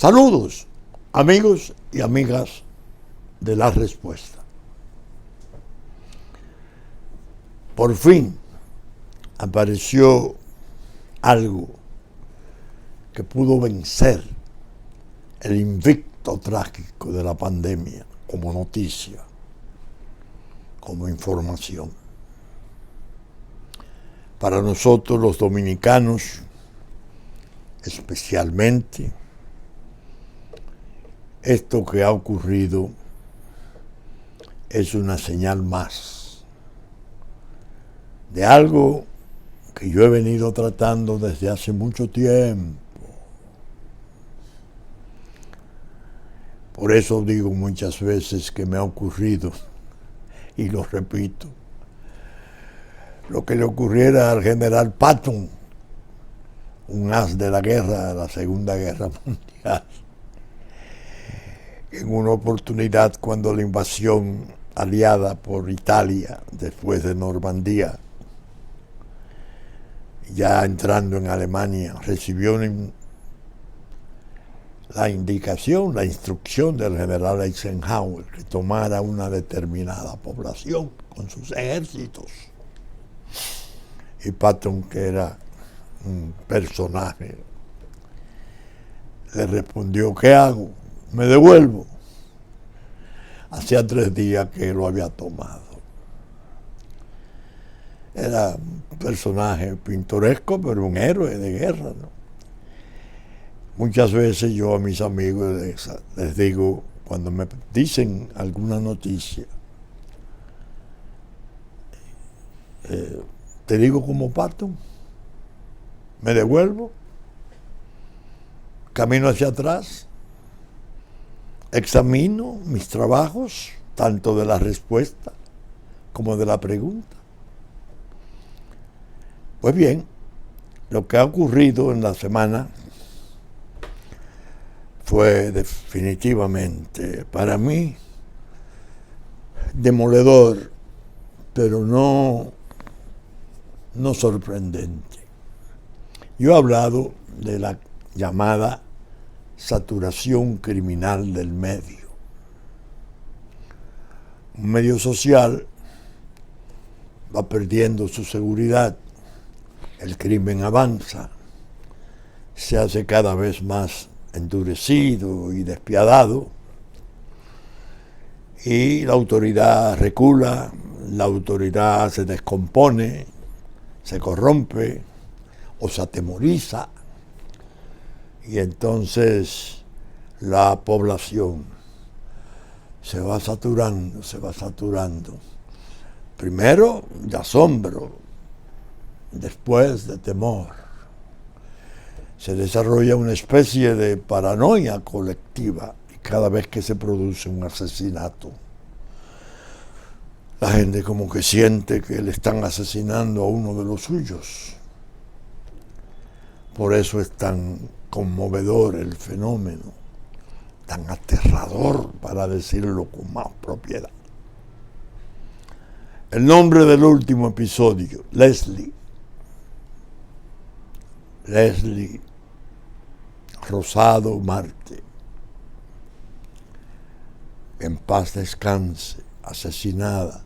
Saludos, amigos y amigas de La Respuesta. Por fin apareció algo que pudo vencer el invicto trágico de la pandemia como noticia, como información. Para nosotros los dominicanos, especialmente, esto que ha ocurrido es una señal más de algo que yo he venido tratando desde hace mucho tiempo. Por eso digo muchas veces que me ha ocurrido, y lo repito, lo que le ocurriera al general Patton, un as de la guerra, de la Segunda Guerra Mundial, en una oportunidad cuando la invasión aliada por Italia, después de Normandía, ya entrando en Alemania, recibió la indicación, la instrucción del general Eisenhower que tomara una determinada población con sus ejércitos. Y Patton, que era un personaje, le respondió: ¿qué hago? Me devuelvo. Hacía 3 días que lo había tomado. Era un personaje pintoresco, pero un héroe de guerra, ¿no? Muchas veces yo a mis amigos les digo, cuando me dicen alguna noticia, te digo como Patton, me devuelvo, camino hacia atrás, examino mis trabajos, tanto de la respuesta como de la pregunta. Pues bien, lo que ha ocurrido en la semana fue definitivamente, para mí, demoledor, pero no sorprendente. Yo he hablado de la llamada saturación criminal del medio. Un medio social va perdiendo su seguridad, el crimen avanza, se hace cada vez más endurecido y despiadado, y la autoridad recula, la autoridad se descompone, se corrompe o se atemoriza, y entonces la población se va saturando, primero de asombro, después de temor. Se desarrolla una especie de paranoia colectiva y cada vez que se produce un asesinato, la gente como que siente que le están asesinando a uno de los suyos. Por eso es tan conmovedor el fenómeno, tan aterrador, para decirlo con más propiedad. El nombre del último episodio, Leslie Rosado Marte, en paz descanse, asesinada.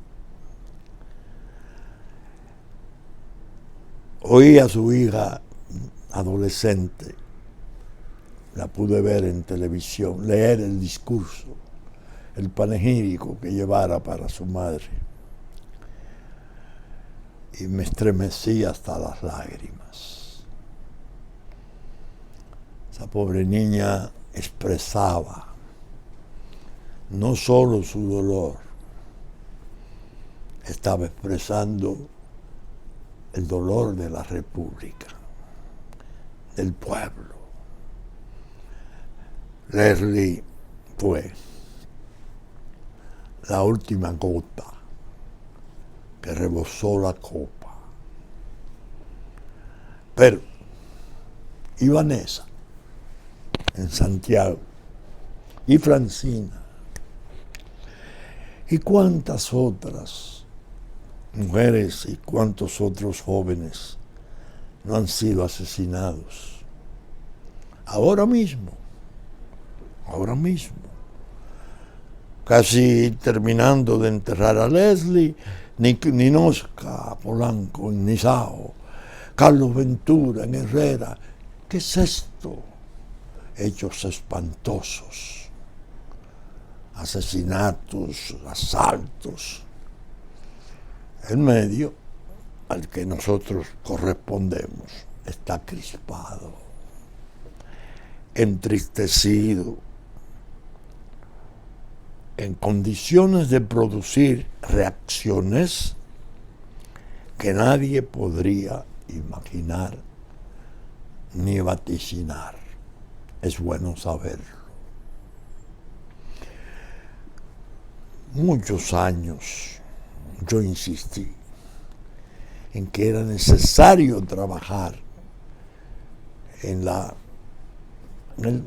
Oí a su hija adolescente, la pude ver en televisión, leer el discurso, el panegírico que llevara para su madre, y me estremecí hasta las lágrimas. Esa pobre niña expresaba no solo su dolor, estaba expresando el dolor de la República, del pueblo. Leslie fue la última gota que rebosó la copa. Pero, y Vanessa, en Santiago, y Francina, y cuántas otras mujeres y cuántos otros jóvenes no han sido asesinados ahora mismo ahora mismo. Casi terminando de enterrar a Leslie, Ninosca Polanco en Nizao, Carlos Ventura en Herrera. ¿Qué es esto? Hechos espantosos, asesinatos, asaltos. El medio al que nosotros correspondemos está crispado, entristecido, en condiciones de producir reacciones que nadie podría imaginar ni vaticinar. Es bueno saberlo. Muchos años yo insistí en que era necesario trabajar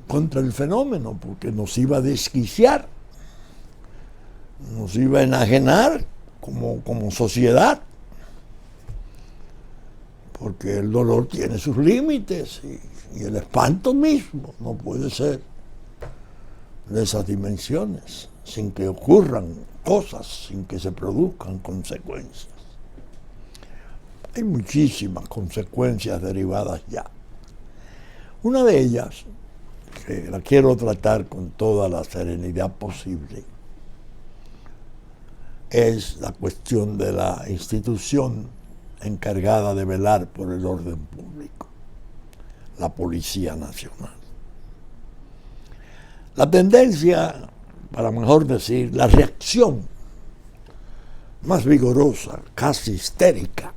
contra el fenómeno, porque nos iba a desquiciar, nos iba a enajenar como sociedad, porque el dolor tiene sus límites y el espanto mismo no puede ser de esas dimensiones, sin que ocurran cosas, sin que se produzcan consecuencias. Hay muchísimas consecuencias derivadas ya. Una de ellas, que la quiero tratar con toda la serenidad posible, es la cuestión de la institución encargada de velar por el orden público, la Policía Nacional. La tendencia, para mejor decir, la reacción más vigorosa, casi histérica,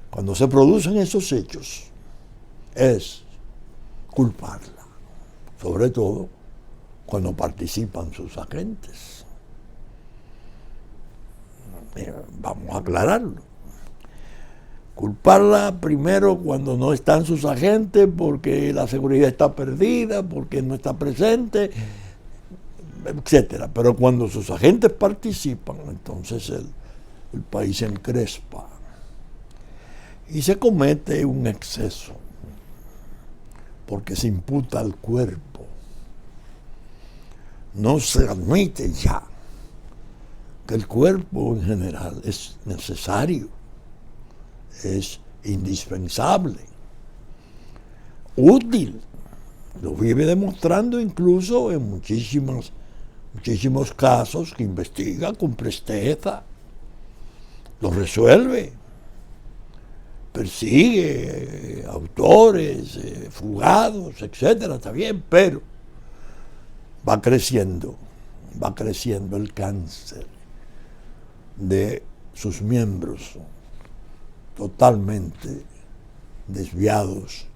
cuando se producen esos hechos, es culparla, sobre todo cuando participan sus agentes. Vamos a aclararlo. Culparla primero cuando no están sus agentes, porque la seguridad está perdida, porque no está presente, etcétera. Pero cuando sus agentes participan, entonces el país se encrespa y se comete un exceso, porque se imputa al cuerpo. No se admite ya que el cuerpo en general es necesario, es indispensable, útil. Lo vive demostrando incluso en muchísimos casos que investiga con presteza, lo resuelve, persigue autores, fugados, etcétera, está bien, pero va creciendo el cáncer de sus miembros totalmente desviados,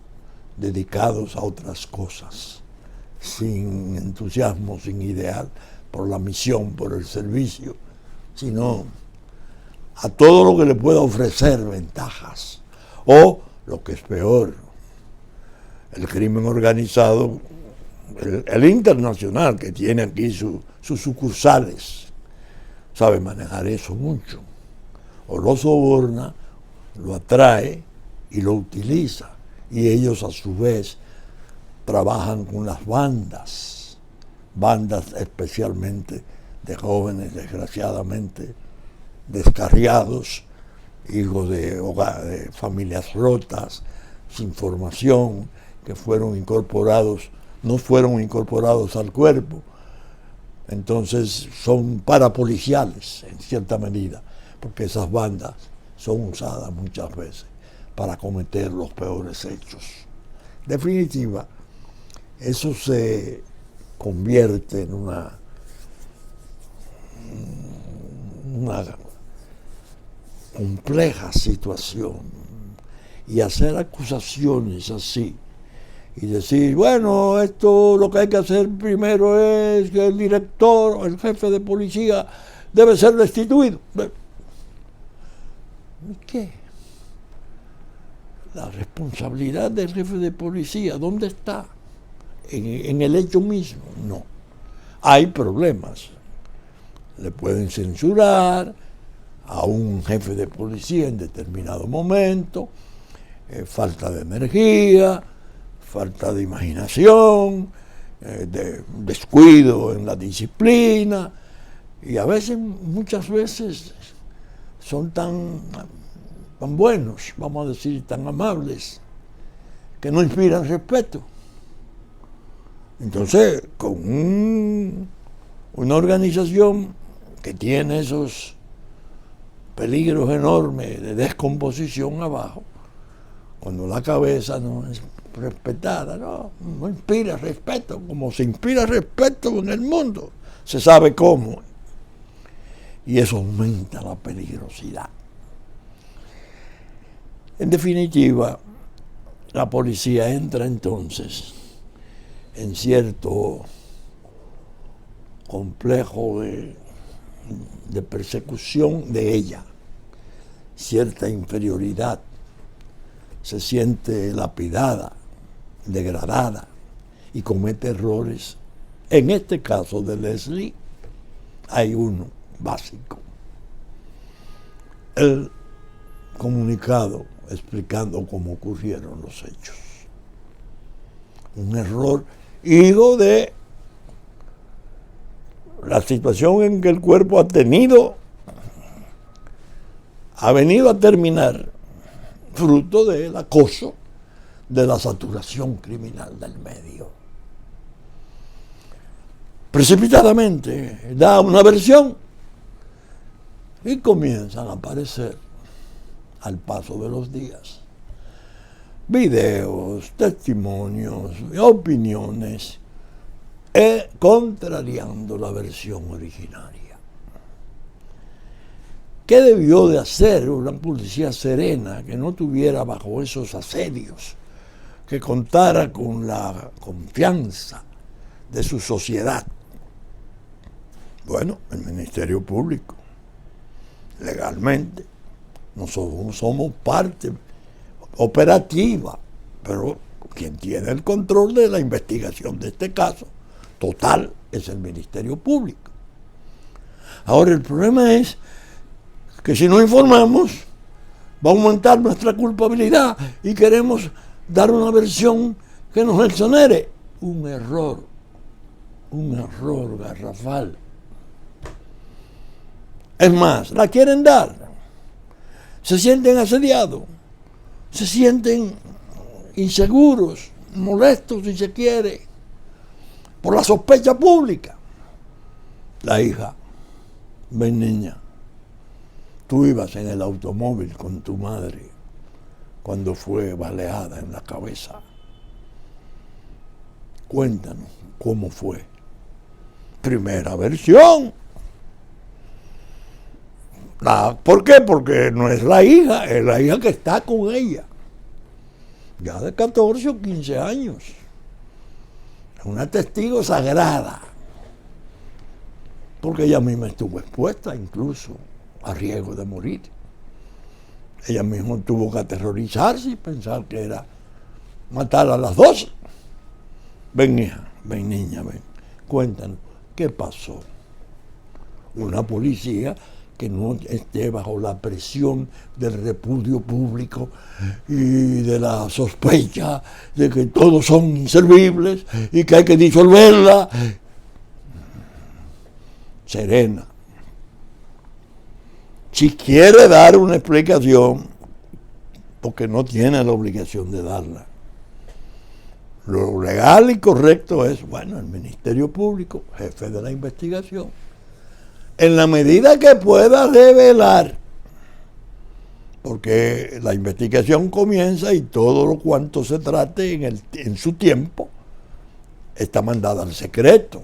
dedicados a otras cosas, sin entusiasmo, sin ideal, por la misión, por el servicio, sino a todo lo que le pueda ofrecer ventajas. O, lo que es peor, el crimen organizado, el internacional, que tiene aquí sus sucursales, sabe manejar eso mucho. O lo soborna, lo atrae y lo utiliza. Y ellos a su vez trabajan con las bandas especialmente de jóvenes desgraciadamente descarriados, hijos de familias rotas, sin formación, que no fueron incorporados al cuerpo. Entonces son parapoliciales en cierta medida, porque esas bandas son usadas muchas veces para cometer los peores hechos. En definitiva, eso se convierte en una compleja situación, y hacer acusaciones así y decir, bueno, esto lo que hay que hacer primero es que el director, el jefe de policía debe ser destituido. ¿Qué? La responsabilidad del jefe de policía, ¿dónde está? En el hecho mismo. No. Hay problemas. Le pueden censurar a un jefe de policía en determinado momento, falta de energía, falta de imaginación, de descuido en la disciplina, y muchas veces son tan buenos, vamos a decir, tan amables, que no inspiran respeto. Entonces, con una organización que tiene esos peligros enormes de descomposición abajo, cuando la cabeza no es respetada, no inspira respeto, como se inspira respeto en el mundo, se sabe cómo, y eso aumenta la peligrosidad. En definitiva, la policía entra entonces en cierto complejo de persecución de ella, cierta inferioridad, se siente lapidada, degradada y comete errores. En este caso de Leslie hay uno básico: el comunicado explicando cómo ocurrieron los hechos. Un error hijo de la situación en que el cuerpo ha venido a terminar, fruto del acoso, de la saturación criminal del medio. Precipitadamente da una versión y comienzan a aparecer, al paso de los días, videos, testimonios, opiniones, contrariando la versión originaria. ¿Qué debió de hacer una policía serena que no tuviera bajo esos asedios, que contara con la confianza de su sociedad? Bueno, el Ministerio Público, legalmente, nosotros somos parte operativa, pero quien tiene el control de la investigación de este caso total es el Ministerio Público. Ahora, el problema es que si no informamos, va a aumentar nuestra culpabilidad y queremos dar una versión que nos exonere. Un error garrafal. Es más, la quieren dar, se sienten asediados, se sienten inseguros, molestos si se quiere, por la sospecha pública. La hija: ven, niña, tú ibas en el automóvil con tu madre cuando fue baleada en la cabeza. Cuéntanos cómo fue. Primera versión. ¿Por qué? Porque no es la hija, es la hija que está con ella, ya de 14 o 15 años. Es una testigo sagrada, porque ella misma estuvo expuesta incluso a riesgo de morir. Ella misma tuvo que aterrorizarse y pensar que era matar a las dos. Ven, hija, ven, niña, ven, cuéntanos, ¿qué pasó? Una policía que no esté bajo la presión del repudio público y de la sospecha de que todos son inservibles y que hay que disolverla. Serena. Si quiere dar una explicación, porque no tiene la obligación de darla, lo legal y correcto es, bueno, el Ministerio Público, jefe de la investigación, en la medida que pueda revelar, porque la investigación comienza y todo lo cuanto se trate en su tiempo está mandada al secreto.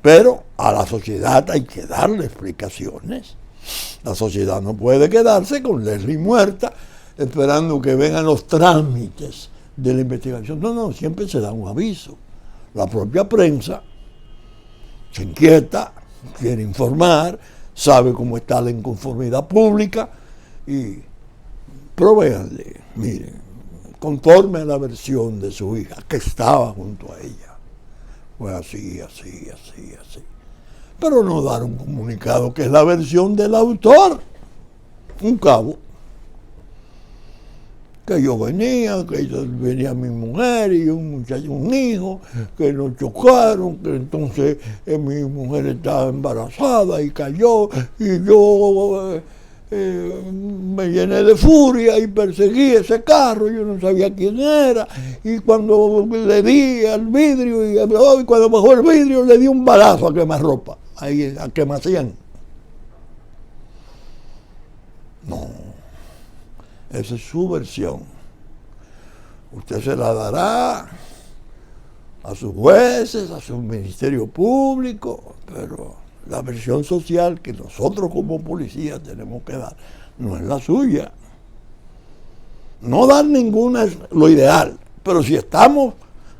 Pero a la sociedad hay que darle explicaciones. La sociedad no puede quedarse con Leslie muerta esperando que vengan los trámites de la investigación. No, siempre se da un aviso. La propia prensa se inquieta, quiere informar, sabe cómo está la inconformidad pública y provéanle, miren, conforme a la versión de su hija, que estaba junto a ella. Fue así. Pero no dar un comunicado que es la versión del autor, un cabo. que yo venía, que venía mi mujer y un muchacho, un hijo, que nos chocaron, que entonces mi mujer estaba embarazada y cayó, y yo me llené de furia y perseguí ese carro, yo no sabía quién era, y cuando le di al vidrio, y cuando bajó el vidrio le di un balazo a quemarropa, ahí a quemacien. No, esa es su versión. Usted se la dará a sus jueces, a su ministerio público, pero la versión social que nosotros como policías tenemos que dar no es la suya. No dar ninguna es lo ideal, pero si estamos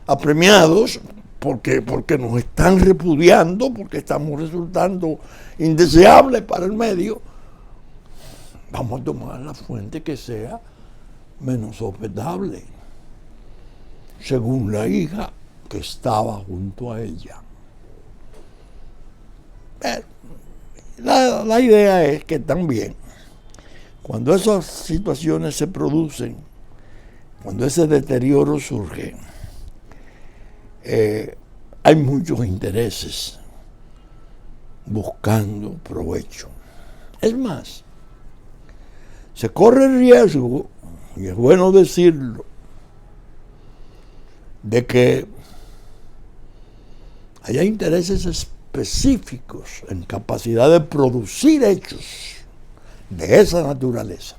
apremiados porque nos están repudiando, porque estamos resultando indeseables para el medio, vamos a tomar la fuente que sea menos hospedable, según la hija que estaba junto a ella. Pero la idea es que también, cuando esas situaciones se producen, cuando ese deterioro surge, hay muchos intereses buscando provecho. Es más, se corre el riesgo, y es bueno decirlo, de que haya intereses específicos en capacidad de producir hechos de esa naturaleza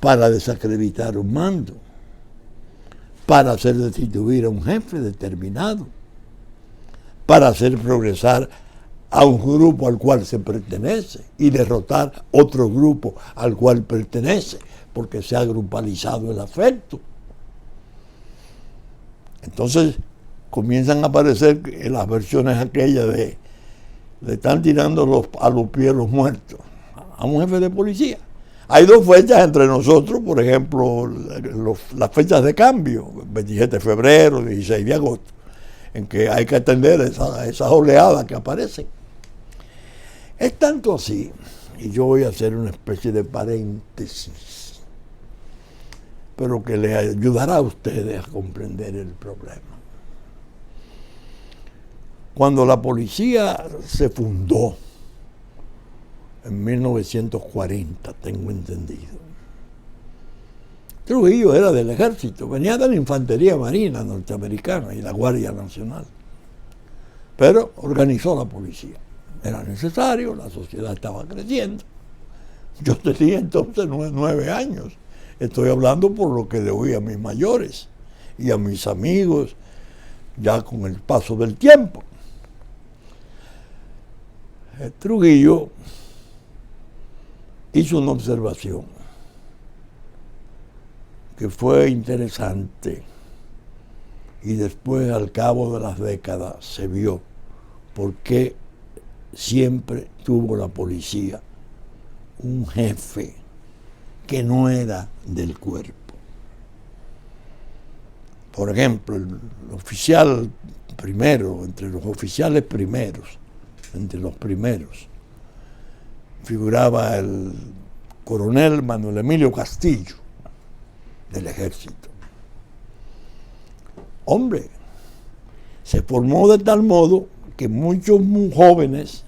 para desacreditar un mando, para hacer destituir a un jefe determinado, para hacer progresar a un grupo al cual se pertenece y derrotar otro grupo al cual pertenece, porque se ha grupalizado el afecto. Entonces comienzan a aparecer las versiones aquellas de le están tirando a los pies los muertos a un jefe de policía. Hay dos fechas entre nosotros, por ejemplo, las fechas de cambio, 27 de febrero, 16 de agosto, en que hay que atender esas oleadas que aparecen. Es tanto así, y yo voy a hacer una especie de paréntesis, pero que le ayudará a ustedes a comprender el problema. Cuando la policía se fundó, en 1940, tengo entendido, Trujillo era del ejército, venía de la infantería marina norteamericana y la Guardia Nacional, pero organizó la policía. Era necesario, la sociedad estaba creciendo. Yo tenía entonces 9 años. Estoy hablando por lo que le oí a mis mayores y a mis amigos ya con el paso del tiempo. Trujillo hizo una observación que fue interesante y después, al cabo de las décadas, se vio por qué siempre tuvo la policía un jefe que no era del cuerpo. Por ejemplo, el oficial primero, entre los oficiales primeros, entre los primeros, figuraba el coronel Manuel Emilio Castillo, del ejército. Hombre, se formó de tal modo que muchos muy jóvenes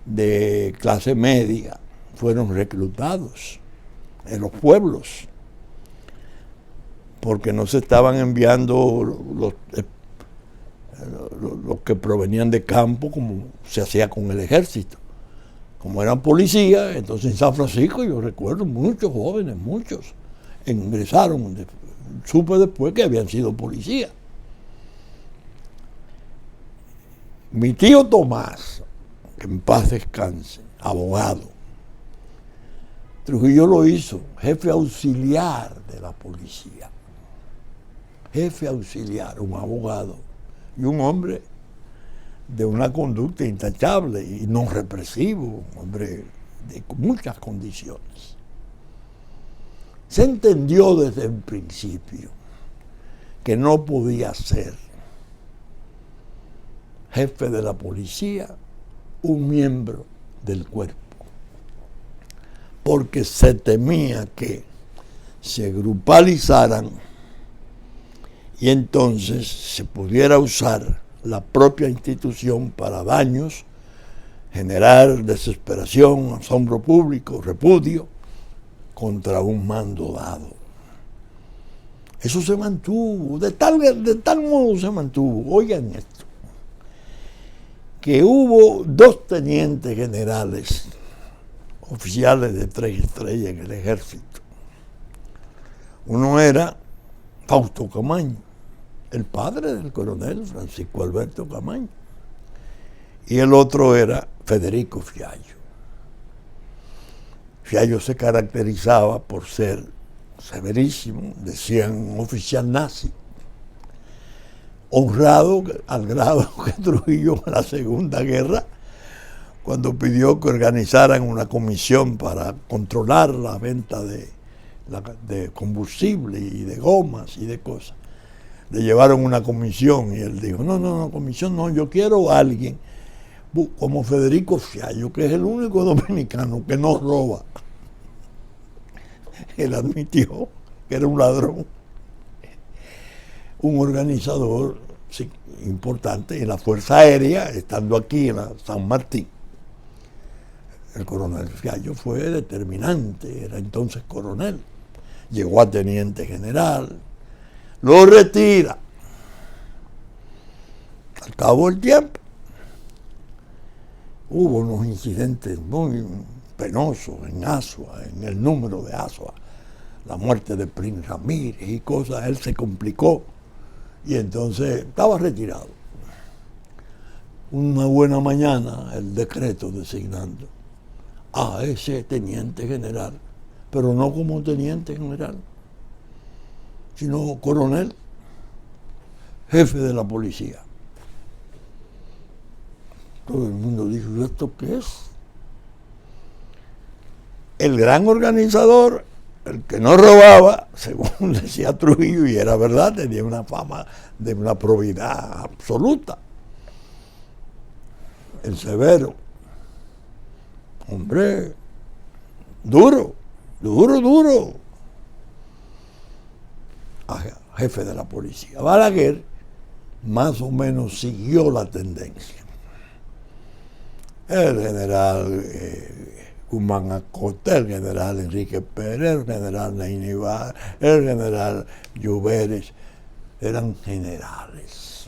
de clase media fueron reclutados en los pueblos, porque no se estaban enviando los que provenían de campo como se hacía con el ejército. Como eran policías, entonces en San Francisco yo recuerdo muchos jóvenes, muchos ingresaron, supe después que habían sido policías. Mi tío Tomás, que en paz descanse, abogado, Trujillo lo hizo jefe auxiliar de la policía. Jefe auxiliar, un abogado y un hombre de una conducta intachable y no represivo, un hombre de muchas condiciones. Se entendió desde el principio que no podía ser jefe de la policía un miembro del cuerpo, porque se temía que se grupalizaran y entonces se pudiera usar la propia institución para daños, generar desesperación, asombro público, repudio contra un mando dado. Eso se mantuvo, de tal modo se mantuvo, oigan esto, que hubo 2 tenientes generales, oficiales de 3 estrellas en el ejército. Uno era Fausto Camaño, el padre del coronel Francisco Alberto Camaño, y el otro era Federico Fiallo. Fiallo se caracterizaba por ser severísimo, decían un oficial nazi, honrado al grado que Trujillo en la Segunda Guerra, cuando pidió que organizaran una comisión para controlar la venta de combustible y de gomas y de cosas. Le llevaron una comisión y él dijo, no, comisión no, yo quiero a alguien como Federico Fiallo, que es el único dominicano que no roba. Él admitió que era un ladrón, un organizador importante en la Fuerza Aérea, estando aquí en San Martín. El coronel Fiallo fue determinante, era entonces coronel, llegó a teniente general, lo retira. Al cabo del tiempo, hubo unos incidentes muy penosos en Asua, en el número de Asua, la muerte de Prince Ramírez y cosas, él se complicó y entonces estaba retirado. Una buena mañana, el decreto designando a ese teniente general, pero no como teniente general, sino coronel, jefe de la policía. Todo el mundo dijo, ¿y esto qué es? El gran organizador, el que no robaba, según decía Trujillo, y era verdad, tenía una fama de una probidad absoluta. El severo, hombre, duro, jefe de la policía. Balaguer más o menos siguió la tendencia. El general Guzmán Acosta, el general Enrique Pérez, el general Neinibar, el general Lluveres, eran generales,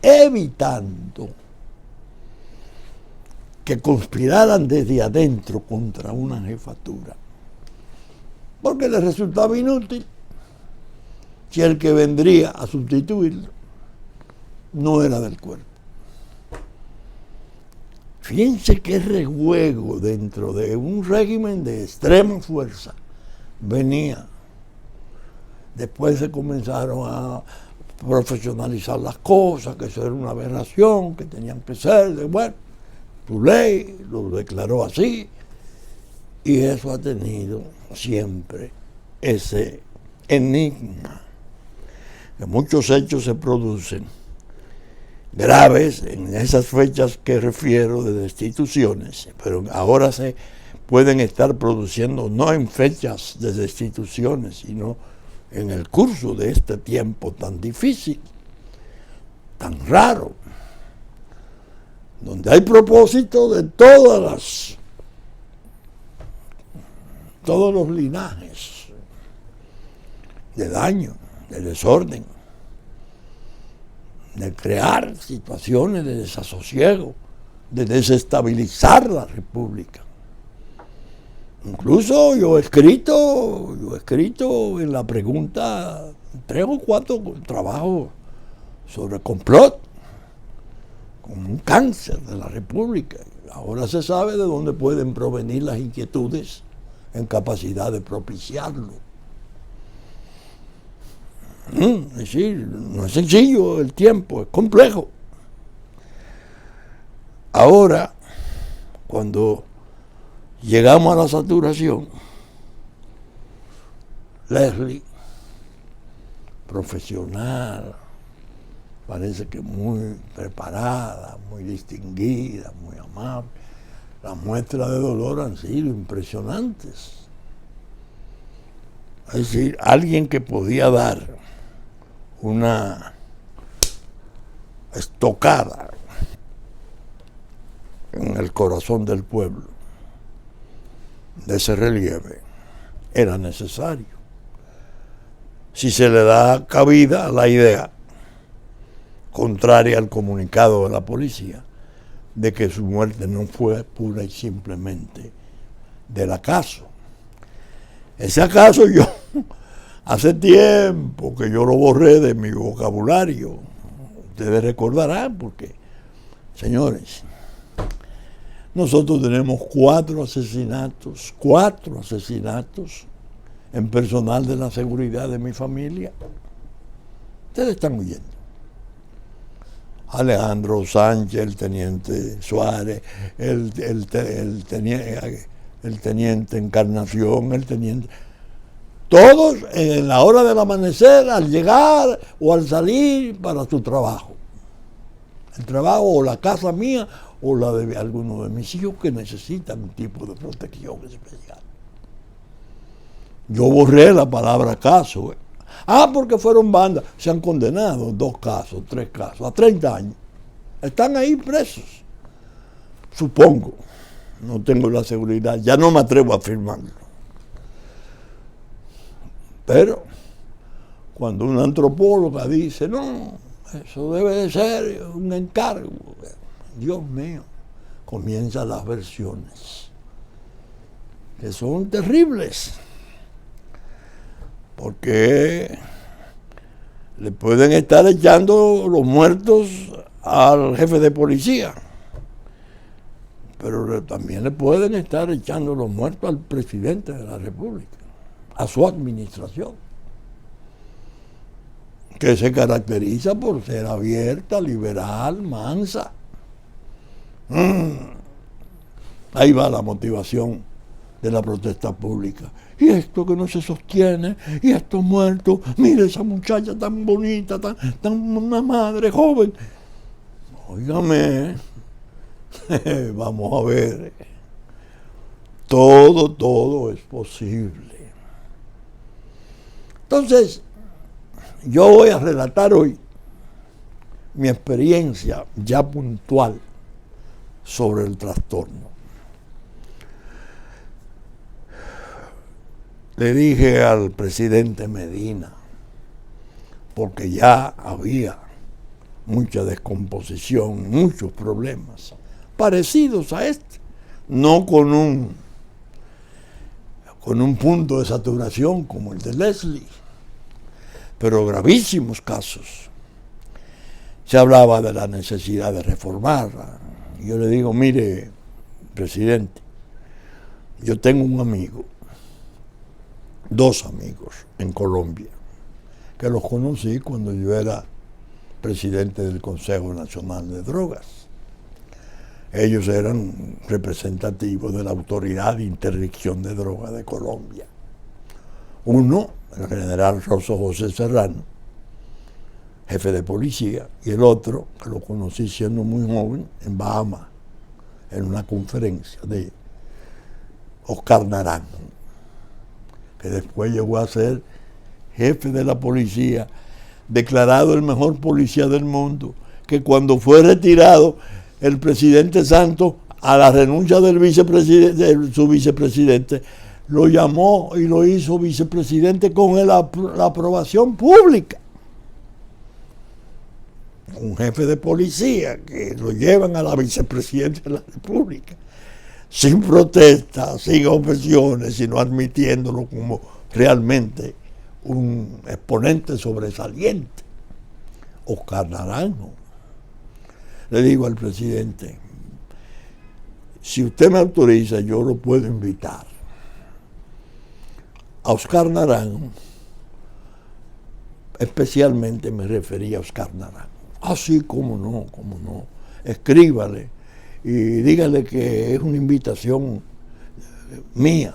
evitando que conspiraran desde adentro contra una jefatura, porque les resultaba inútil si el que vendría a sustituirlo no era del cuerpo. Fíjense qué rejuego dentro de un régimen de extrema fuerza venía. Después se comenzaron a profesionalizar las cosas, que eso era una aberración, que tenían que ser, bueno, su ley lo declaró así, y eso ha tenido siempre ese enigma. Que muchos hechos se producen graves en esas fechas que refiero de destituciones, pero ahora se pueden estar produciendo no en fechas de destituciones, sino en el curso de este tiempo tan difícil, tan raro, donde hay propósito de todos los linajes de daño, de desorden, de crear situaciones de desasosiego, de desestabilizar la República. Incluso yo he escrito en la pregunta 3 o 4 trabajos sobre complot, como un cáncer de la República. Ahora se sabe de dónde pueden provenir las inquietudes en capacidad de propiciarlo. Es decir, no es sencillo el tiempo, es complejo. Ahora, cuando llegamos a la saturación, Leslie, profesional, parece que muy preparada, muy distinguida, muy amable, las muestras de dolor han sido impresionantes. Es decir, alguien que podía dar una estocada en el corazón del pueblo de ese relieve era necesario. Si se le da cabida a la idea contraria al comunicado de la policía de que su muerte no fue pura y simplemente del acaso. Ese acaso yo hace tiempo que yo lo borré de mi vocabulario. Ustedes recordarán porque, señores, nosotros tenemos 4 asesinatos en personal de la seguridad de mi familia. Ustedes están oyendo. Alejandro Sánchez, el teniente Suárez, el teniente Encarnación, el teniente... Todos en la hora del amanecer, al llegar o al salir para su trabajo. El trabajo o la casa mía o la de alguno de mis hijos que necesitan un tipo de protección especial. Yo borré la palabra caso. Porque fueron bandas. Se han condenado 2 casos, 3 casos, a 30 años. Están ahí presos. Supongo. No tengo la seguridad. Ya no me atrevo a afirmarlo. Pero cuando una antropóloga dice, no, eso debe de ser un encargo. Dios mío, comienzan las versiones, que son terribles. Porque le pueden estar echando los muertos al jefe de policía, pero también le pueden estar echando los muertos al presidente de la República, a su administración, que se caracteriza por ser abierta, liberal, mansa. Ahí va la motivación de la protesta pública. Y esto que no se sostiene, y estos muertos, mire esa muchacha tan bonita, tan una madre joven. Óigame, vamos a ver, todo es posible. Entonces, yo voy a relatar hoy mi experiencia ya puntual sobre el trastorno. Le dije al presidente Medina, porque ya había mucha descomposición, muchos problemas parecidos a este, no con un punto de saturación como el de Leslie, pero gravísimos casos. Se hablaba de la necesidad de reformarla. Yo le digo, mire, presidente, yo tengo un amigo, 2 amigos en Colombia, que los conocí cuando yo era presidente del Consejo Nacional de Drogas. Ellos eran representativos de la Autoridad de Interdicción de Drogas de Colombia. Uno, el general Rosso José Serrano, jefe de policía, y el otro, que lo conocí siendo muy joven, en Bahamas, en una conferencia de Oscar Naranjo, que después llegó a ser jefe de la policía, declarado el mejor policía del mundo, que cuando fue retirado el presidente Santos, a la renuncia del vicepresidente, de su vicepresidente, lo llamó y lo hizo vicepresidente con la aprobación pública. Un jefe de policía que lo llevan a la vicepresidencia de la República, sin protesta, sin objeciones, sino admitiéndolo como realmente un exponente sobresaliente. Oscar Naranjo. Le digo al presidente, si usted me autoriza, yo lo puedo invitar a Oscar Naranjo. Especialmente me refería a Oscar Naranjo. Así como no, escríbale y dígale que es una invitación mía.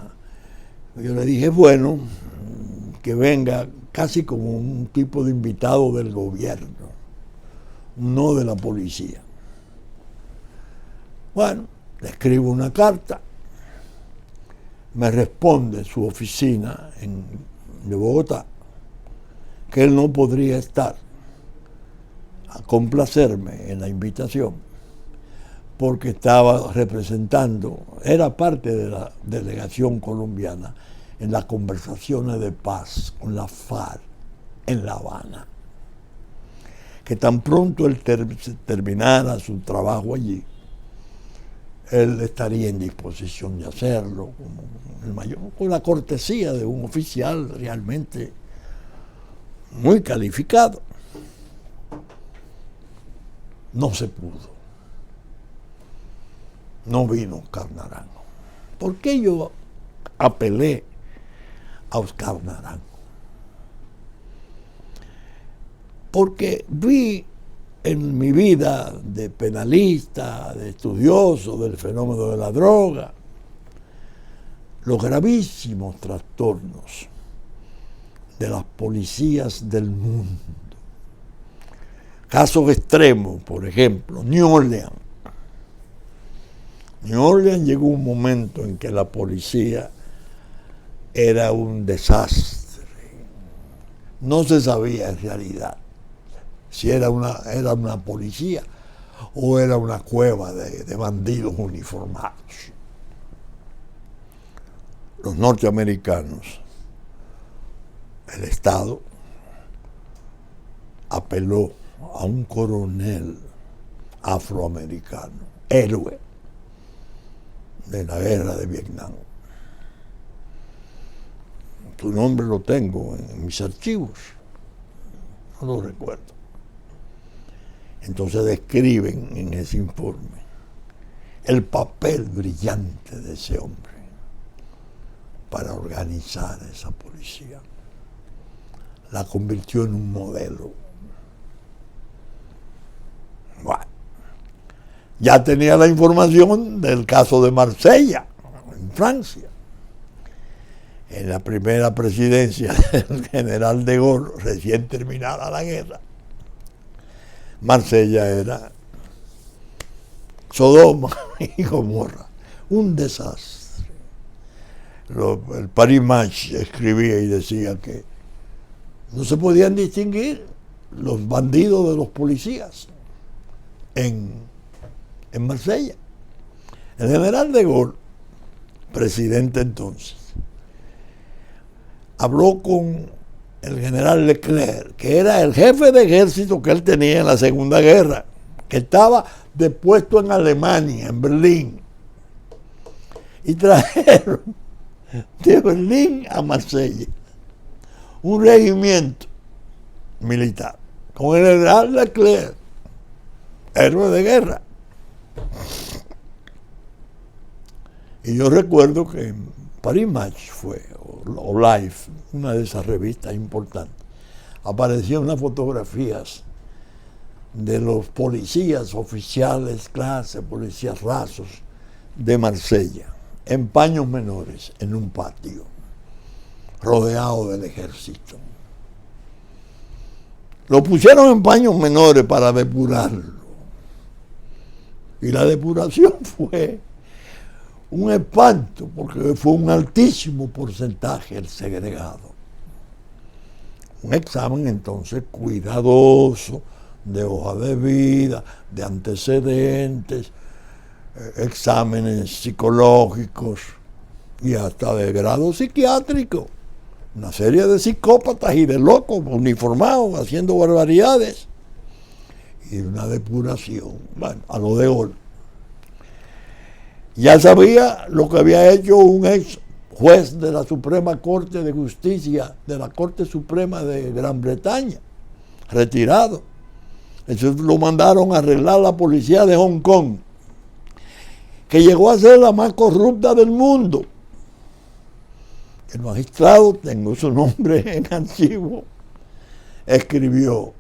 Yo le dije, bueno, que venga casi como un tipo de invitado del gobierno, no de la policía. Bueno, le escribo una carta, me responde su oficina en de Bogotá, que él no podría estar a complacerme en la invitación, porque estaba representando, era parte de la delegación colombiana en las conversaciones de paz con la FARC en La Habana. Que tan pronto él terminara su trabajo allí, él estaría en disposición de hacerlo, con la cortesía de un oficial realmente muy calificado. No se pudo. No vino Oscar Naranjo. ¿Por qué yo apelé a Oscar Naranjo? Porque vi en mi vida de penalista, de estudioso del fenómeno de la droga, los gravísimos trastornos de las policías del mundo. Casos extremos, por ejemplo, New Orleans. New Orleans llegó un momento en que la policía era un desastre. No se sabía en realidad si era una policía o era una cueva de bandidos uniformados. Los norteamericanos, el Estado, apeló a un coronel afroamericano, héroe de la guerra de Vietnam. Tu nombre lo tengo en mis archivos, no lo recuerdo. Entonces describen en ese informe el papel brillante de ese hombre para organizar esa policía. La convirtió en un modelo. Bueno, ya tenía la información del caso de Marsella, en Francia. En la primera presidencia del general de Gaulle, recién terminada la guerra, Marsella era Sodoma y Gomorra, un desastre. El Paris Match escribía y decía que no se podían distinguir los bandidos de los policías en Marsella. El general de Gaulle, presidente entonces, habló con el general Leclerc, que era el jefe de ejército que él tenía en la Segunda Guerra, que estaba depuesto en Alemania, en Berlín, y trajeron de Berlín a Marsella un regimiento militar con el general Leclerc, héroe de guerra. Y yo recuerdo que en Paris Match fue, o Life, una de esas revistas importantes, aparecían unas fotografías de los policías oficiales, clase, policías rasos de Marsella, en paños menores, en un patio, rodeado del ejército. Lo pusieron en paños menores para depurarlo. Y la depuración fue un espanto, porque fue un altísimo porcentaje el segregado. Un examen entonces cuidadoso, de hoja de vida, de antecedentes, exámenes psicológicos y hasta de grado psiquiátrico. Una serie de psicópatas y de locos uniformados haciendo barbaridades. Y una depuración, bueno, a lo de Gaulle. Ya sabía lo que había hecho un ex juez de la Suprema Corte de Justicia, de la Corte Suprema de Gran Bretaña, retirado. Eso lo mandaron a arreglar la policía de Hong Kong, que llegó a ser la más corrupta del mundo. El magistrado, tengo su nombre en archivo, escribió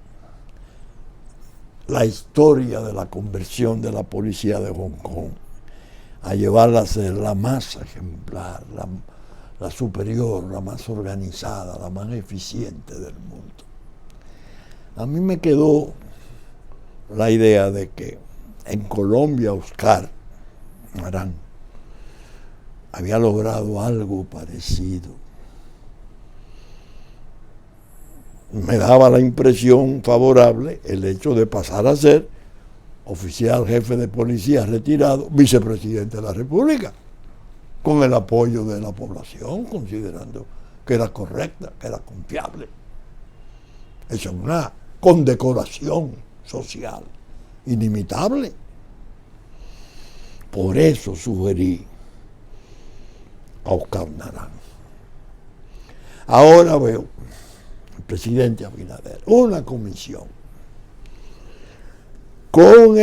la historia de la conversión de la policía de Hong Kong a llevarla a ser la más ejemplar, la superior, la más organizada, la más eficiente del mundo. A mí me quedó la idea de que en Colombia Oscar Naranjo había logrado algo parecido. me daba la impresión favorable el hecho de pasar a ser oficial jefe de policía retirado, vicepresidente de la República, con el apoyo de la población, considerando que era correcta, que era confiable. Esa es una condecoración social inimitable. Por eso sugerí a Oscar Naranjo. Ahora veo el presidente Abinader, una comisión con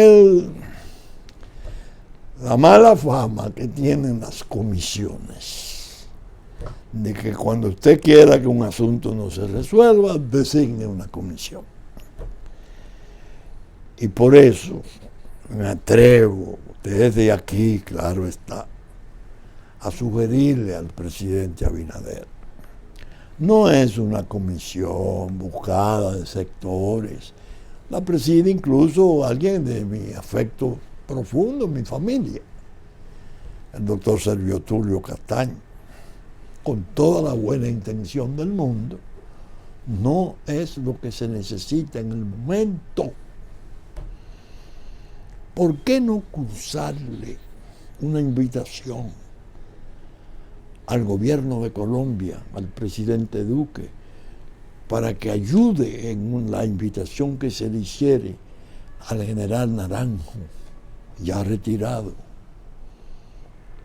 la mala fama que tienen las comisiones, de que cuando usted quiera que un asunto no se resuelva, designe una comisión. Y por eso me atrevo desde aquí, claro está, a sugerirle al presidente Abinader. No es una comisión buscada de sectores. La preside incluso alguien de mi afecto profundo, mi familia, el doctor Servio Tulio Castaño, con toda la buena intención del mundo. No es lo que se necesita en el momento. ¿Por qué no cursarle una invitación al gobierno de Colombia, al presidente Duque, para que ayude en la invitación que se le hiciere al general Naranjo, ya retirado,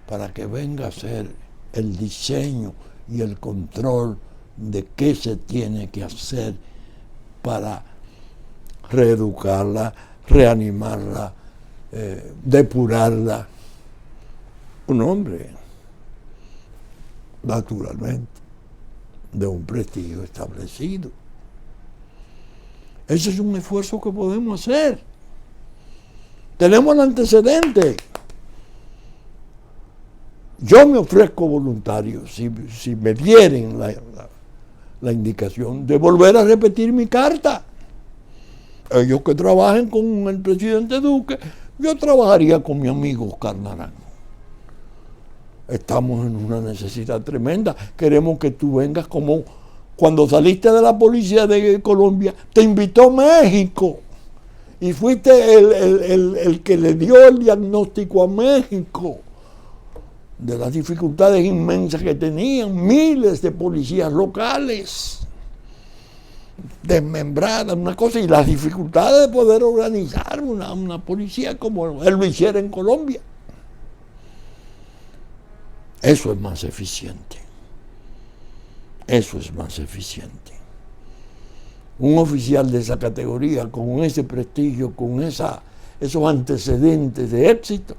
para que venga a hacer el diseño y el control de qué se tiene que hacer para reeducarla, reanimarla, depurarla? Un hombre, naturalmente, de un prestigio establecido. Ese es un esfuerzo que podemos hacer. Tenemos el antecedente. Yo me ofrezco voluntario, si me dieren la indicación, de volver a repetir mi carta. Ellos que trabajen con el presidente Duque, yo trabajaría con mi amigo Oscar Naranjo. Estamos en una necesidad tremenda. Queremos que tú vengas, como cuando saliste de la policía de Colombia, te invitó México y fuiste el que le dio el diagnóstico a México de las dificultades inmensas que tenían miles de policías locales, desmembradas, una cosa, y las dificultades de poder organizar una policía como él lo hiciera en Colombia. Eso es más eficiente. Eso es más eficiente. Un oficial de esa categoría, con ese prestigio, con esos antecedentes de éxito,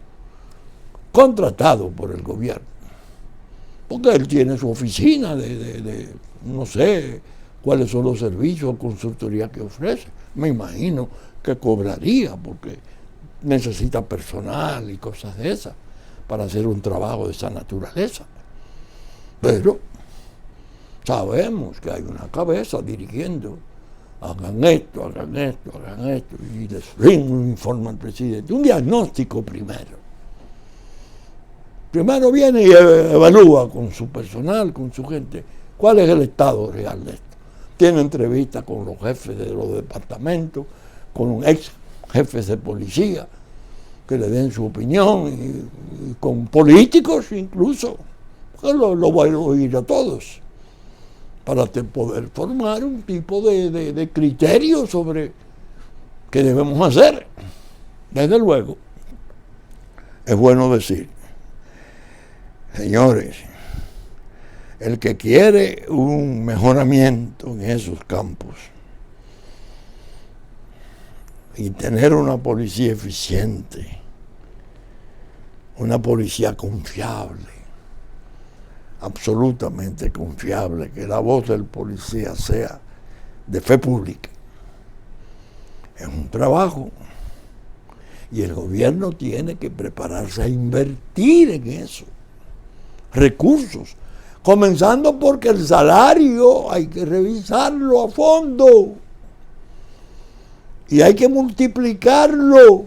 contratado por el gobierno. Porque él tiene su oficina no sé cuáles son los servicios o consultoría que ofrece. Me imagino que cobraría porque necesita personal y cosas de esas para hacer un trabajo de esa naturaleza. Pero sabemos que hay una cabeza dirigiendo. Hagan esto, hagan esto, hagan esto. Y les rindo un informe al presidente. Un diagnóstico primero. Primero viene y evalúa con su personal, con su gente, cuál es el estado real de esto. Tiene entrevistas con los jefes de los departamentos, con ex jefes de policía, que le den su opinión, y con políticos incluso, que lo va a oír a todos, para poder formar un tipo de criterio sobre qué debemos hacer. Desde luego, es bueno decir, señores, el que quiere un mejoramiento en esos campos y tener una policía eficiente, una policía confiable, absolutamente confiable, que la voz del policía sea de fe pública, es un trabajo. Y el gobierno tiene que prepararse a invertir en eso recursos, comenzando porque el salario hay que revisarlo a fondo y hay que multiplicarlo,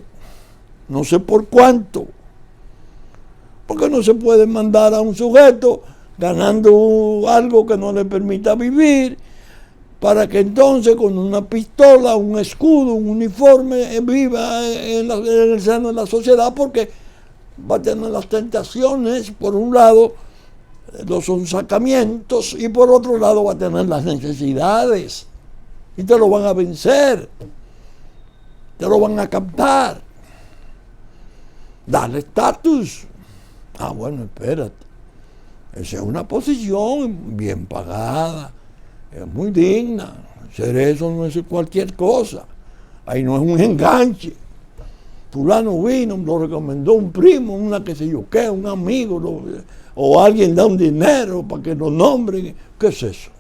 no sé por cuánto, porque no se puede mandar a un sujeto ganando algo que no le permita vivir para que entonces con una pistola, un escudo, un uniforme viva en el seno de la sociedad, porque va a tener las tentaciones, por un lado, los sonsacamientos, y por otro lado va a tener las necesidades, y te lo van a vencer, te lo van a captar, darle estatus. Ah, bueno, espérate, esa es una posición bien pagada, es muy digna. Ser eso no es cualquier cosa, ahí no es un enganche. Fulano vino, lo recomendó un primo, una que sé yo qué, un amigo, o alguien da un dinero para que lo nombren. ¿Qué es eso?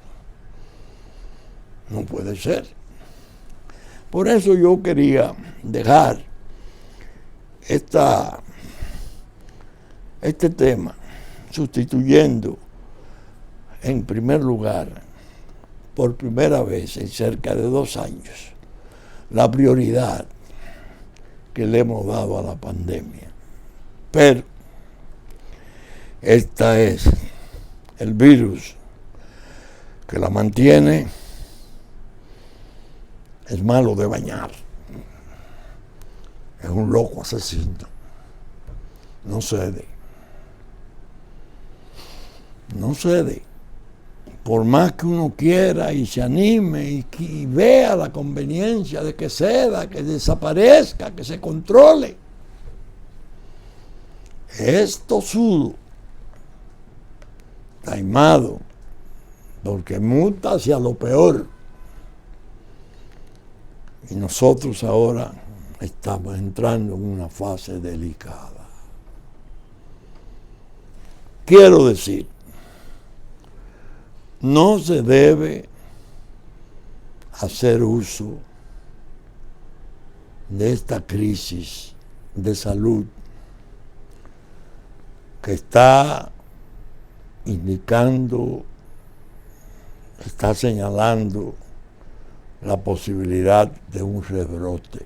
No puede ser. Por eso yo quería dejar este tema, sustituyendo en primer lugar, por primera vez en cerca de 2 años, la prioridad que le hemos dado a la pandemia. Pero esta es el virus que la mantiene, es malo de bañar, es un loco asesino, no cede, por más que uno quiera y se anime y vea la conveniencia de que ceda, que desaparezca, que se controle, es tosudo, taimado, porque muta hacia lo peor. Y nosotros ahora estamos entrando en una fase delicada. Quiero decir, no se debe hacer uso de esta crisis de salud que está indicando, está señalando la posibilidad de un rebrote,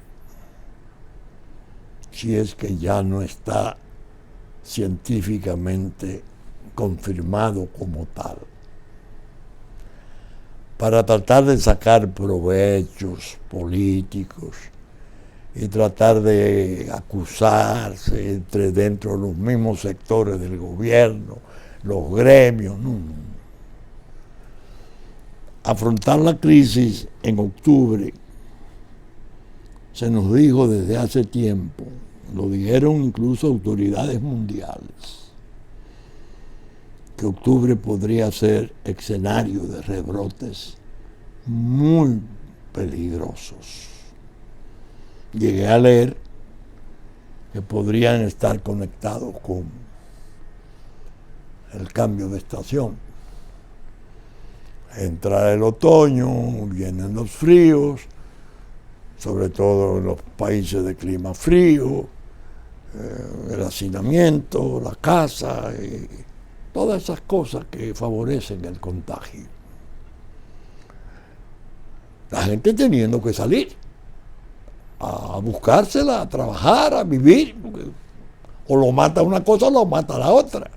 si es que ya no está científicamente confirmado como tal, para tratar de sacar provechos políticos y tratar de acusarse dentro de los mismos sectores del gobierno, los gremios. No. Afrontar la crisis en octubre, se nos dijo desde hace tiempo, lo dijeron incluso autoridades mundiales, que octubre podría ser escenario de rebrotes muy peligrosos. Llegué a leer que podrían estar conectados con el cambio de estación. Entra el otoño, vienen los fríos, sobre todo en los países de clima frío, el hacinamiento, la caza, todas esas cosas que favorecen el contagio. La gente teniendo que salir a buscársela, a trabajar, a vivir, o lo mata una cosa o lo mata la otra.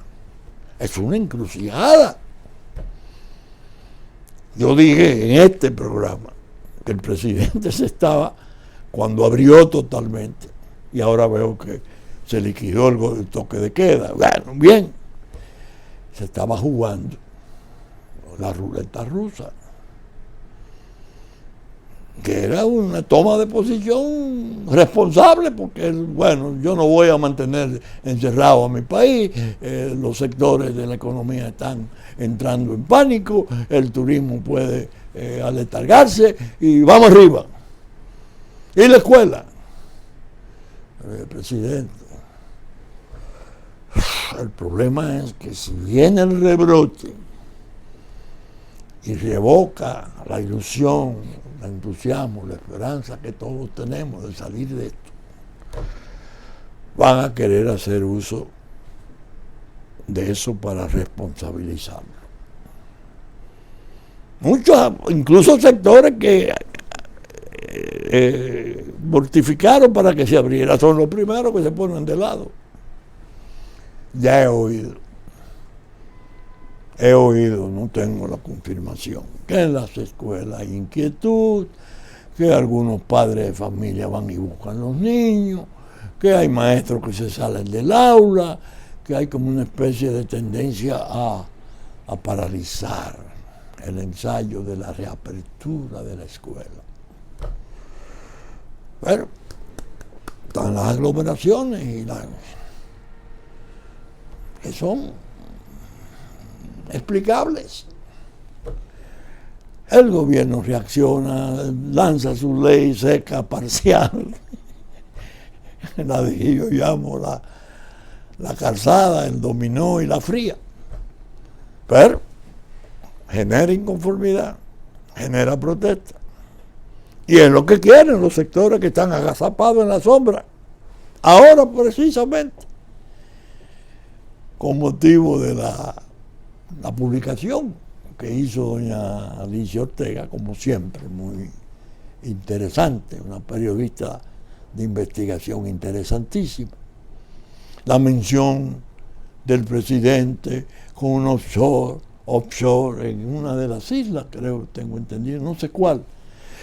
Es una encrucijada. Yo dije en este programa que el presidente se estaba, cuando abrió totalmente, y ahora veo que se liquidó el toque de queda. Bueno, bien, se estaba jugando la ruleta rusa, que era una toma de posición responsable, porque, bueno, yo no voy a mantener encerrado a mi país, los sectores de la economía están entrando en pánico, el turismo puede aletargarse y vamos arriba. ¿Y la escuela? Presidente, el problema es que si viene el rebrote y revoca la ilusión, el entusiasmo, la esperanza que todos tenemos de salir de esto, van a querer hacer uso de eso para responsabilizarlo. Muchos, incluso sectores que mortificaron para que se abriera, son los primeros que se ponen de lado. Ya he oído, no tengo la confirmación, que en las escuelas hay inquietud, que algunos padres de familia van y buscan los niños, que hay maestros que se salen del aula, que hay como una especie de tendencia a paralizar el ensayo de la reapertura de la escuela. Pero están las aglomeraciones y que son explicables. El gobierno reacciona, lanza su ley seca parcial, la que yo llamo la calzada, el dominó y la fría, pero genera inconformidad, genera protesta, y es lo que quieren los sectores que están agazapados en la sombra, ahora precisamente, con motivo de la publicación que hizo doña Alicia Ortega, como siempre, muy interesante, una periodista de investigación interesantísima. La mención del presidente con un offshore en una de las islas, creo, tengo entendido, no sé cuál.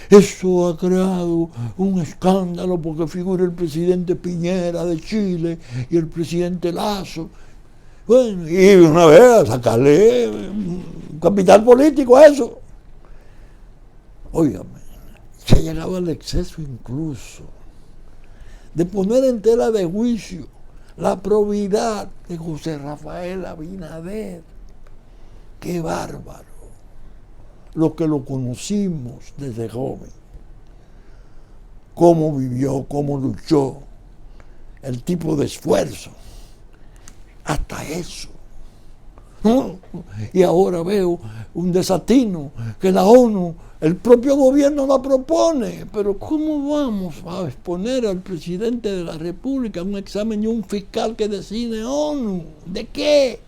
Eso ha creado un escándalo porque figura el presidente Piñera de Chile y el presidente Lasso. Bueno, y una vez a sacarle capital político a eso. Óigame, se ha llegado al exceso incluso de poner en tela de juicio la probidad de José Rafael Abinader. ¡Qué bárbaro! Lo que lo conocimos desde joven. Cómo vivió, cómo luchó, el tipo de esfuerzo. Hasta eso. ¿No? Y ahora veo un desatino que la ONU, el propio gobierno la propone, pero ¿cómo vamos a exponer al presidente de la República a un examen y un fiscal que decide ONU? ¿De qué?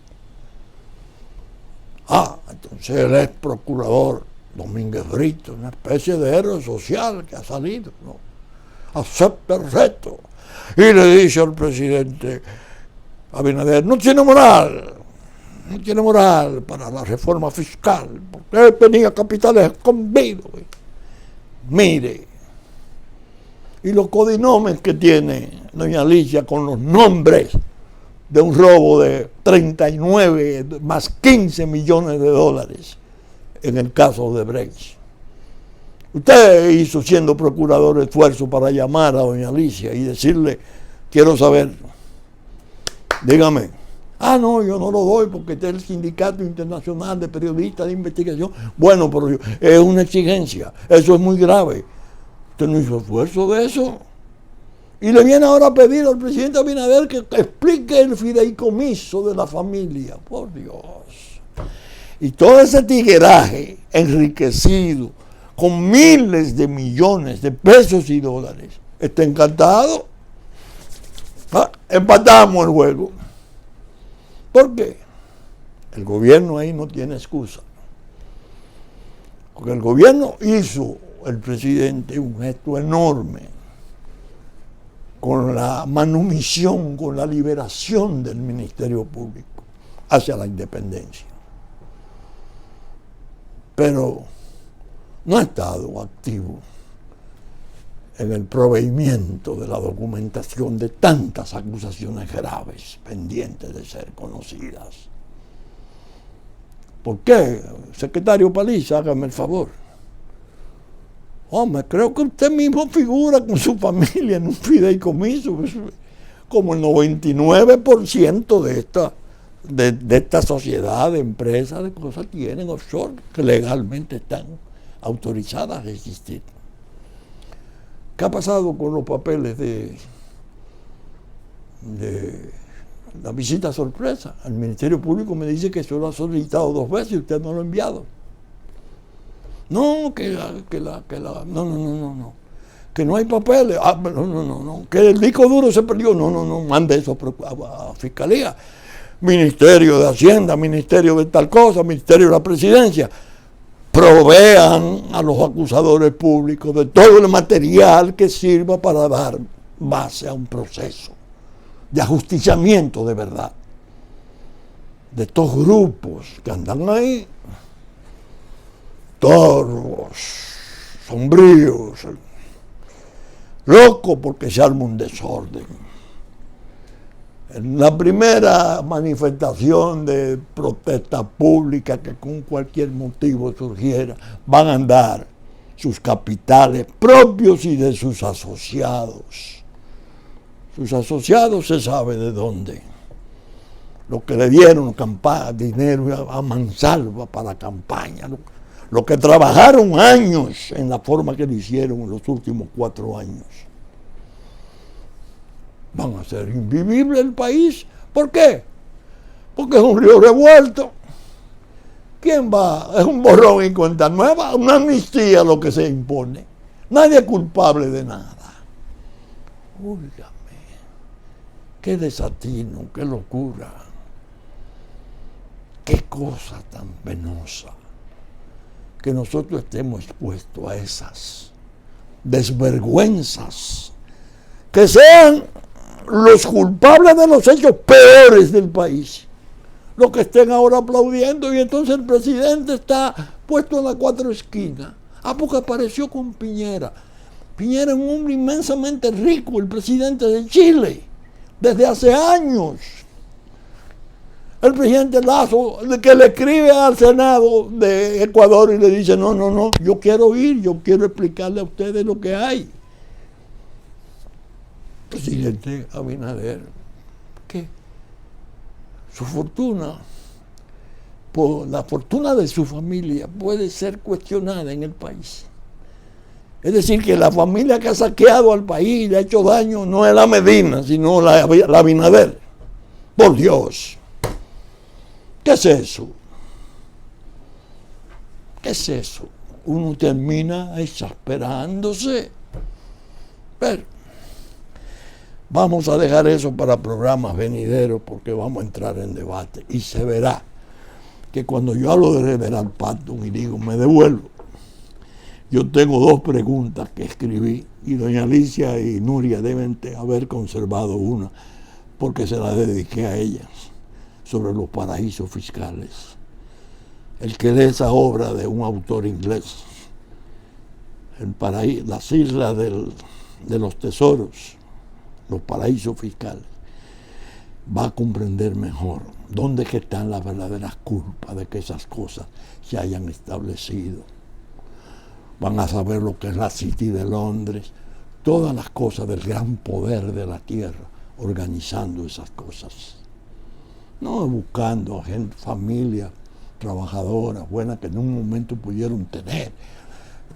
Entonces el ex procurador Domínguez Brito, una especie de héroe social que ha salido, ¿no? Acepta el reto y le dice al presidente Abinader, no tiene moral para la reforma fiscal, porque él tenía capitales escondidos. Mire, y los codinomes que tiene doña Alicia con los nombres de un robo de 39 más 15 millones de dólares en el caso de Brecht. Usted hizo, siendo procurador, esfuerzo para llamar a doña Alicia y decirle, quiero saber, dígame. No, yo no lo doy porque este es el Sindicato Internacional de Periodistas de Investigación. Bueno, pero es una exigencia, eso es muy grave. Usted no hizo esfuerzo de eso. Y le viene ahora a pedir al presidente Abinader que explique el fideicomiso de la familia. Por Dios. Y todo ese tigueraje enriquecido con miles de millones de pesos y dólares. Está encantado. Empatamos el juego. ¿Por qué? El gobierno ahí no tiene excusa. Porque el gobierno hizo, el presidente, un gesto enorme con la manumisión, con la liberación del Ministerio Público hacia la independencia. Pero no ha estado activo en el proveimiento de la documentación de tantas acusaciones graves pendientes de ser conocidas. ¿Por qué? Secretario Paliza, hágame el favor. Hombre, creo que usted mismo figura con su familia en un fideicomiso, como el 99% de esta sociedad, de empresas, de cosas tienen offshore que legalmente están autorizadas a existir. ¿Qué ha pasado con los papeles de la visita sorpresa? El Ministerio Público me dice que eso lo ha solicitado 2 veces y usted no lo ha enviado. No, no, que no hay papeles. No, que el disco duro se perdió. No, mande eso a Fiscalía. Ministerio de Hacienda, Ministerio de tal cosa, Ministerio de la Presidencia. Provean a los acusadores públicos de todo el material que sirva para dar base a un proceso de ajusticiamiento de verdad de estos grupos que andan ahí. torvos, sombríos, locos porque se arma un desorden. En la primera manifestación de protesta pública que con cualquier motivo surgiera, van a andar sus capitales propios y de sus asociados. Sus asociados se sabe de dónde. Lo que le dieron dinero a mansalva para la campaña. Lo que trabajaron años en la forma que lo hicieron en los últimos 4 años. Van a hacer invivible el país. ¿Por qué? Porque es un río revuelto. ¿Quién va? Es un borrón y cuenta nueva, una amnistía lo que se impone. Nadie es culpable de nada. Úlgame, qué desatino, qué locura, qué cosa tan penosa que nosotros estemos expuestos a esas desvergüenzas, que sean los culpables de los hechos peores del país, los que estén ahora aplaudiendo, y entonces el presidente está puesto en las 4 esquinas. Porque apareció con Piñera. Piñera es un hombre inmensamente rico, el presidente de Chile, desde hace años. El presidente Lazo, que le escribe al Senado de Ecuador y le dice, no, yo quiero ir, yo quiero explicarle a ustedes lo que hay. Presidente Abinader, ¿qué? Su fortuna, por la fortuna de su familia puede ser cuestionada en el país. Es decir, que la familia que ha saqueado al país y le ha hecho daño no es la Medina, sino la Abinader. Por Dios. ¿Qué es eso? ¿Qué es eso? Uno termina exasperándose. Pero vamos a dejar eso para programas venideros porque vamos a entrar en debate. Y se verá que cuando yo hablo de General Patton y digo, me devuelvo, yo tengo 2 preguntas que escribí y doña Alicia y Nuria deben haber conservado una porque se la dediqué a ellas, sobre los paraísos fiscales. El que lee esa obra de un autor inglés, las islas de los tesoros, los paraísos fiscales, va a comprender mejor dónde es que están las verdaderas culpas de que esas cosas se hayan establecido. Van a saber lo que es la City de Londres, todas las cosas del gran poder de la tierra, organizando esas cosas. No buscando a gente, familias trabajadoras, buenas, que en un momento pudieron tener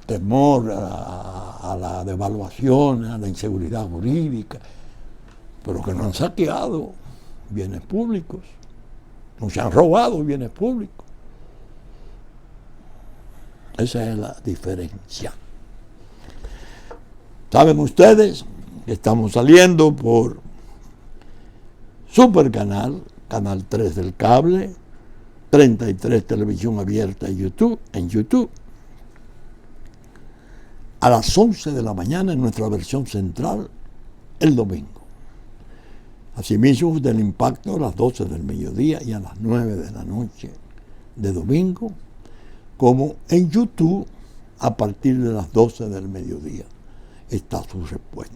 temor a la devaluación, a la inseguridad jurídica, pero que no han saqueado bienes públicos, no se han robado bienes públicos. Esa es la diferencia. Saben ustedes que estamos saliendo por Supercanal, Canal 3 del cable, 33 Televisión Abierta en YouTube, a las 11 de la mañana en nuestra versión central el domingo. Asimismo, del Impacto a las 12 del mediodía y a las 9 de la noche de domingo, como en YouTube a partir de las 12 del mediodía está su respuesta.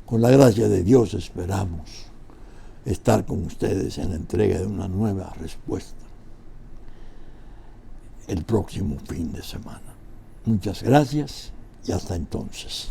Con la gracia de Dios esperamos estar con ustedes en la entrega de una nueva respuesta el próximo fin de semana. Muchas gracias y hasta entonces.